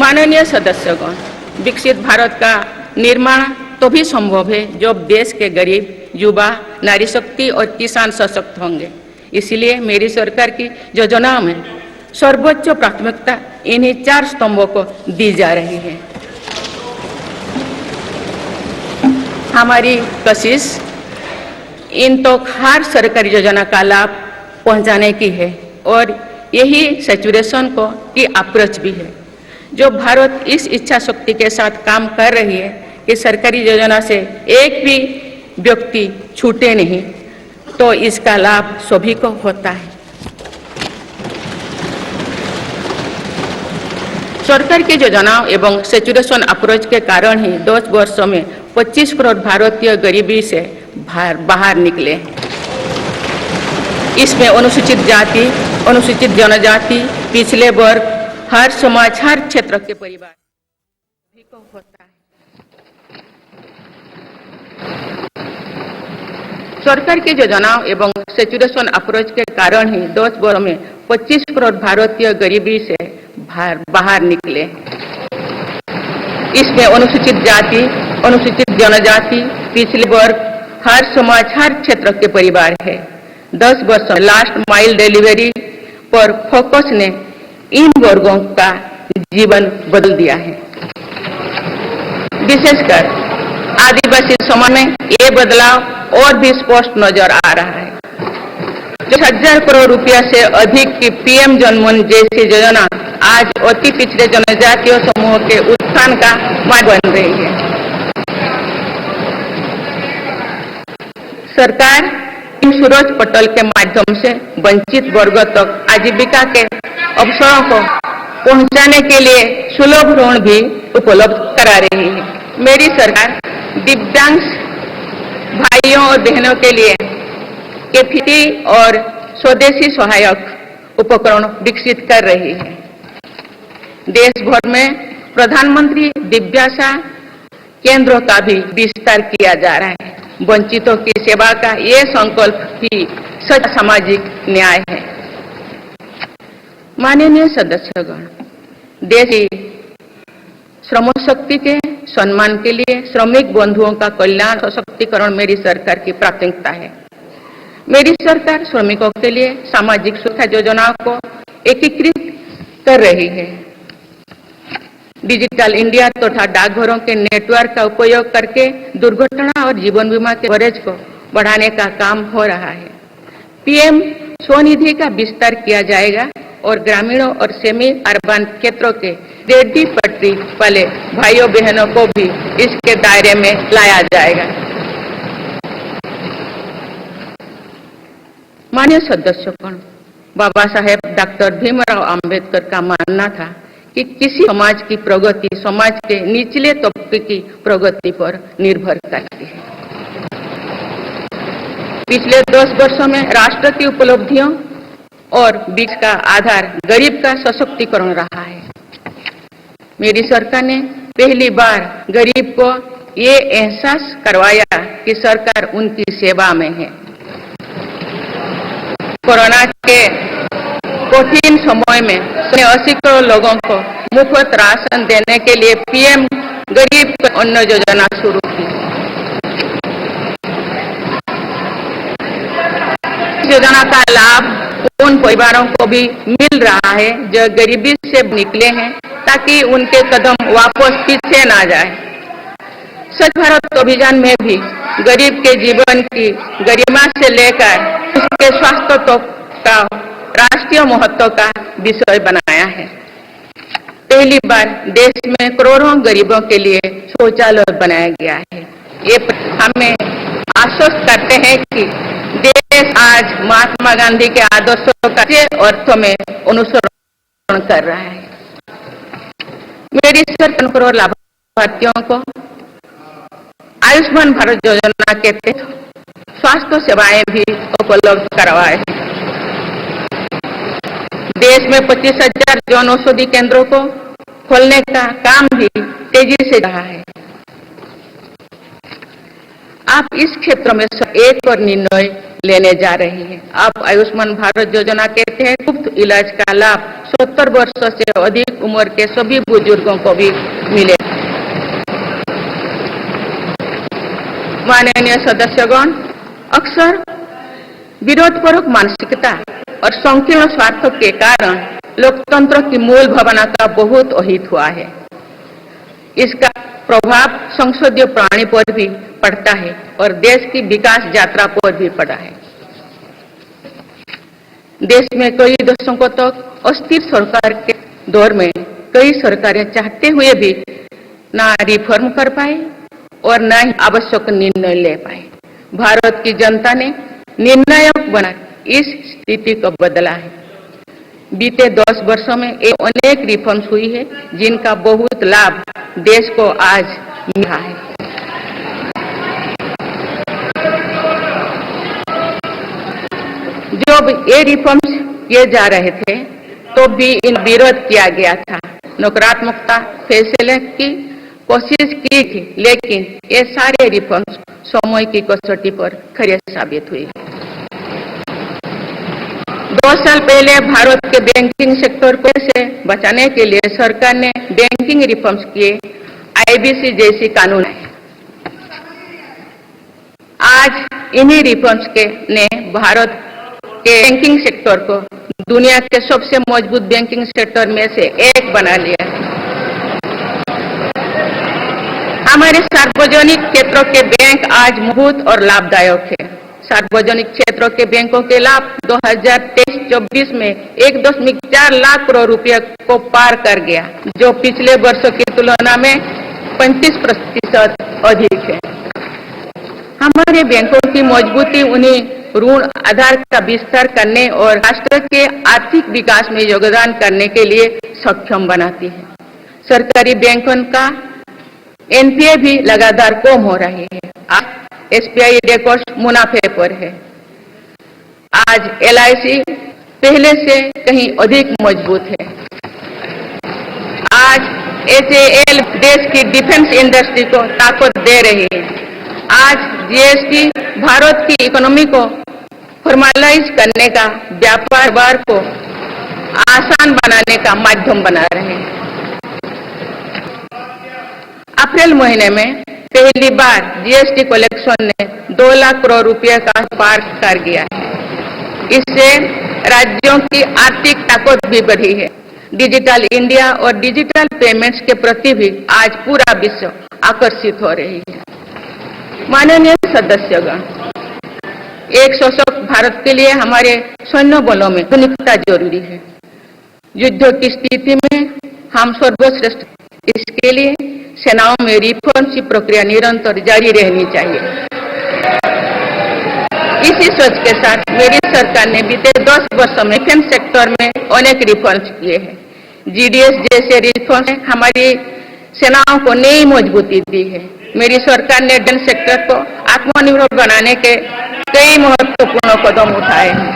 माननीय सदस्यगण, विकसित भारत का निर्माण तभी संभव है जब देश के गरीब, युवा, नारी शक्ति और किसान सशक्त होंगे। इसलिए मेरी सरकार की योजनाओं में सर्वोच्च प्राथमिकता इन्हीं 4 स्तंभों को दी जा रही है। हमारी कोशिश इन तो हर सरकारी योजना का लाभ पहुंचाने की है और यही सैचुरेशन को की अप्रोच भी है। जो भारत इस इच्छा शक्ति के साथ काम कर रही है कि सरकारी योजना से एक भी व्यक्ति छूटे नहीं, तो इसका लाभ सभी को होता है। सरकार की योजनाओं एवं सैचुरेशन अप्रोच के कारण ही 10 वर्षों में 25 करोड़ भारतीय गरीबी से बाहर निकले। इसमें अनुसूचित जाति, अनुसूचित जनजाति, पिछले वर्ग, हर समाज, हर क्षेत्र के परिवार सभी को होता है। सरकार की योजनाओं एवं सैचुरेशन अप्रोच के कारण ही 10 वर्षों में 25 करोड़ भारतीय गरीबी से बाहर निकले। इसमें अनुसूचित जाति, अनुसूचित जनजाति, पिछले वर्ग, हर समाज, हर क्षेत्र के परिवार है। 10 वर्षों में लास्ट माइल डिलीवरी पर फोकस ने इन वर्गों का जीवन बदल दिया है। विशेषकर आदिवासी समाज में ये बदलाव और भी स्पष्ट नजर आ रहा है। 10,000 करोड़ रुपया से अधिक की पीएम जनमन जैसी योजना आज अति पिछड़े जनजातीय समूह के उत्थान का मार्ग बन रही है। सरकार इन सूरज पटल के माध्यम से वंचित वर्गों तक आजीविका के अवसरों को पहुंचाने के लिए सुलभ ऋण भी उपलब्ध करा रही है। मेरी सरकार दिव्यांग भाइयों और बहनों के लिए केफीटी और स्वदेशी सहायक उपकरण विकसित कर रही है। देश भर में प्रधानमंत्री दिव्याशा केंद्रों का भी विस्तार किया जा रहा है। वंचितों की सेवा का ये संकल्प ही सच सामाजिक न्याय है। माननीय सदस्यगण, देश की श्रम शक्ति के सम्मान के लिए श्रमिक बंधुओं का कल्याण सशक्तिकरण मेरी सरकार की प्राथमिकता है। मेरी सरकार श्रमिकों के लिए सामाजिक सुरक्षा योजनाओं को एकीकृत कर रही है। डिजिटल इंडिया तथा डाकघरों के नेटवर्क का उपयोग करके दुर्घटना और जीवन बीमा के कवरेज को बढ़ाने का काम हो रहा है। पीएम स्वनिधि का विस्तार किया जाएगा और ग्रामीणों और सेमी अर्बन क्षेत्रों के रेहड़ी पटरी वाले भाइयों बहनों को भी इसके दायरे में लाया जाएगा। माननीय सदस्यगण, बाबा साहेब डॉक्टर भीमराव अंबेडकर का मानना था कि किसी समाज की प्रगति समाज के निचले तबके की प्रगति पर निर्भर करती है। पिछले 10 वर्षों में राष्ट्र की उपलब्धियों और विकास का आधार गरीब का सशक्तिकरण रहा है। मेरी सरकार ने पहली बार गरीब को ये एहसास करवाया कि सरकार उनकी सेवा में है। कोरोना के कठिन समय में 80 करोड़ लोगों को मुफ्त राशन देने के लिए पीएम गरीब अन्न योजना शुरू की। इस योजना का लाभ उन परिवारों को भी मिल रहा है जो गरीबी से निकले हैं, ताकि उनके कदम वापस पीछे ना जाए। स्वच्छ भारत अभियान में भी गरीब के जीवन की गरिमा से लेकर उसके स्वास्थ्य तक का राष्ट्रीय महत्व का विषय बनाया है। पहली बार देश में करोड़ों गरीबों के लिए शौचालय बनाया गया है। ये हमें आश्वस्त करते हैं कि देश आज महात्मा गांधी के आदर्शों का अर्थों में अनुसरण कर रहा है। मेरी सरकार करोड़ लाभार्थियों को आयुष्मान भारत योजना के तहत स्वास्थ्य सेवाएं भी उपलब्ध करवाए हैं। देश में 25,000 जन औषधि केंद्रों को खोलने का काम भी तेजी से रहा है। आप इस क्षेत्र में एक और निर्णय लेने जा रही है। अब आयुष्मान भारत योजना के तहत मुफ्त इलाज का लाभ 70 वर्ष से अधिक उम्र के सभी बुजुर्गों को भी मिले। माननीय सदस्यगण, अक्सर विरोधपूर्वक मानसिकता और संकीर्ण स्वार्थों के कारण लोकतंत्र की मूल भावना का बहुत अहित हुआ है। इसका प्रभाव संसदीय प्रणाली पर भी पड़ता है और देश की विकास यात्रा पर भी पड़ा है। देश में कई दशकों तक अस्थिर सरकार के दौर में कई सरकारें चाहते हुए भी न रिफॉर्म कर पाए और न ही आवश्यक निर्णय ले पाए। भारत की जनता ने निर्णायक बना इस स्थिति को बदला है। बीते 10 वर्षों में अनेक रिफॉर्म्स हुई है जिनका बहुत लाभ देश को आज मिला है। जब ये रिफॉर्म्स किए जा रहे थे तो भी इन विरोध किया गया था, नकारात्मकता फैसले की कोशिश की थी, लेकिन ये सारे रिफॉर्म्स समय की कसौटी पर खरे साबित हुए। 2 साल पहले भारत के बैंकिंग सेक्टर को से बचाने के लिए सरकार ने बैंकिंग रिफॉर्म्स किए, आईबीसी जैसी कानून है। आज इन्हीं रिफॉर्म्स ने भारत के बैंकिंग सेक्टर को दुनिया के सबसे मजबूत बैंकिंग सेक्टर में से एक बना लिया है। हमारे सार्वजनिक क्षेत्रों के बैंक आज मजबूत और लाभदायक है। सार्वजनिक क्षेत्रों के बैंकों के लाभ 2023-24 में 1.4 लाख करोड़ रुपए को पार कर गया, जो पिछले वर्षों की तुलना में 35% अधिक है। हमारे बैंकों की मजबूती उन्हें ऋण आधार का विस्तार करने और राष्ट्र के आर्थिक विकास में योगदान करने के लिए सक्षम बनाती है। सरकारी बैंकों का एनपीए भी लगातार कम हो रही है। आज एसबीआई रिकॉर्ड मुनाफे पर है। आज एलआईसी पहले से कहीं अधिक मजबूत है। आज एचएएल देश की डिफेंस इंडस्ट्री को ताकत दे रही है। आज जीएसटी भारत की इकोनॉमी को फॉर्मलाइज करने का, व्यापार को आसान बनाने का माध्यम बना रहे हैं। अप्रैल महीने में पहली बार जीएसटी कलेक्शन ने 2 लाख करोड़ रुपए का पार कर गया है। इससे राज्यों की आर्थिक ताकत भी बढ़ी है। डिजिटल इंडिया और डिजिटल पेमेंट्स के प्रति भी आज पूरा विश्व आकर्षित हो रही है। माननीय सदस्यगण, एक सशक्त भारत के लिए हमारे सैन्य बलों में आधुनिकता जरूरी है। युद्ध की स्थिति में हम सर्वश्रेष्ठ, इसके लिए सेनाओं में रिफॉर्म्स की प्रक्रिया निरंतर जारी रहनी चाहिए। इसी सोच के साथ मेरी सरकार ने बीते 10 वर्षों में डिफेंस सेक्टर में अनेक रिफॉर्म्स किए हैं। जीडीएस जैसे रिफॉर्म्स ने हमारी सेनाओं को नई मजबूती दी है। मेरी सरकार ने डिफेंस सेक्टर को आत्मनिर्भर बनाने के कई महत्वपूर्ण कदम उठाए हैं।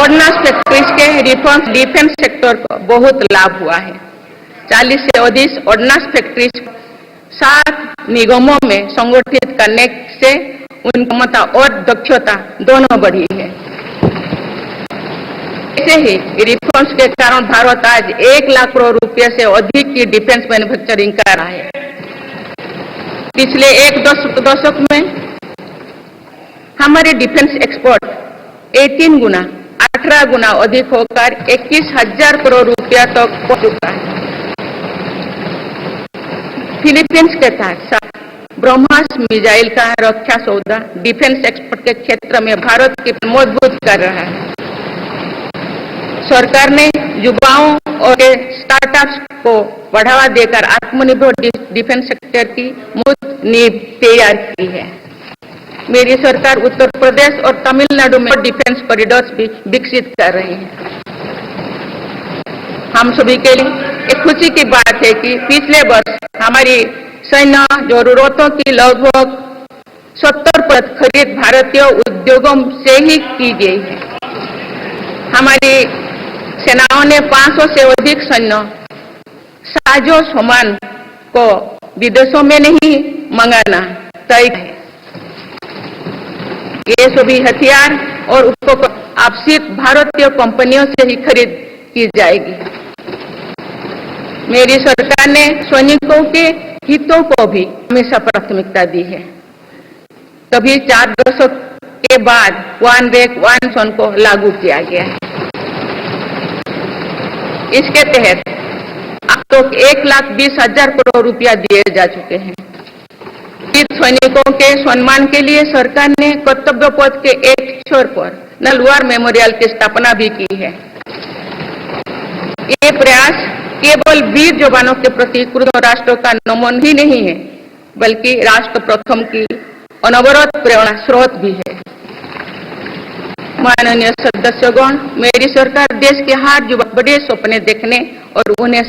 ऑर्डिनेंस फैक्ट्रीज के रिफॉर्म्स डिफेंस सेक्टर को बहुत लाभ हुआ है। 40 से अधिक ऑर्डिनेंस फैक्ट्रीज 7 निगमों में संगठित करने से उनकी क्षमता और दक्षता दोनों बढ़ी है। ऐसे ही रिफॉर्म्स के कारण भारत आज 1 लाख करोड़ रुपए से अधिक की डिफेंस मैन्युफैक्चरिंग कर रहा है। पिछले एक दशक में हमारे डिफेंस एक्सपोर्ट 18 गुना 18 गुना अधिक होकर 21,000 करोड़ रुपया तक पहुंच चुका है। फिलीपींस के साथ ब्रह्मोस मिसाइल का रक्षा सौदा डिफेंस एक्सपोर्ट के क्षेत्र में भारत की मजबूत कर रहा है। सरकार ने युवाओं और स्टार्टअप्स को बढ़ावा देकर आत्मनिर्भर डिफेंस सेक्टर की मजबूत नींव तैयार की है। मेरी सरकार उत्तर प्रदेश और तमिलनाडु में डिफेंस कॉरिडोर्स भी विकसित कर रही है। हम सभी के लिए एक खुशी की बात है कि पिछले वर्ष हमारी सैन्य जरूरतों की लगभग 70% खरीद भारतीय उद्योगों से ही की गई है। हमारी सेनाओं ने 500 से अधिक सैन्य साजो सामान को विदेशों में नहीं मंगाना, तय है। ये सभी हथियार और उपकरण अब सिर्फ भारतीय कंपनियों से ही खरीद की जाएगी। मेरी सरकार ने सैनिकों के हितों को भी हमेशा प्राथमिकता दी है। तभी 4 दशक के बाद वन रैंक वन सन को लागू किया गया है। इसके तहत अब तो 1,20,000 करोड़ रुपया दिए जा चुके हैं। सैनिकों के सम्मान के लिए सरकार ने कर्तव्य पथ के एक छोर पर नलवार मेमोरियल की स्थापना भी की है। ये प्रयास केवल वीर जवानों के प्रति कृतज्ञ राष्ट्र का नमन ही नहीं है, बल्कि राष्ट्र प्रथम की अनवरत प्रेरणा स्रोत भी है। माननीय सदस्यगण, मेरी सरकार देश के हर युवक बड़े सपने देखने और उन्हें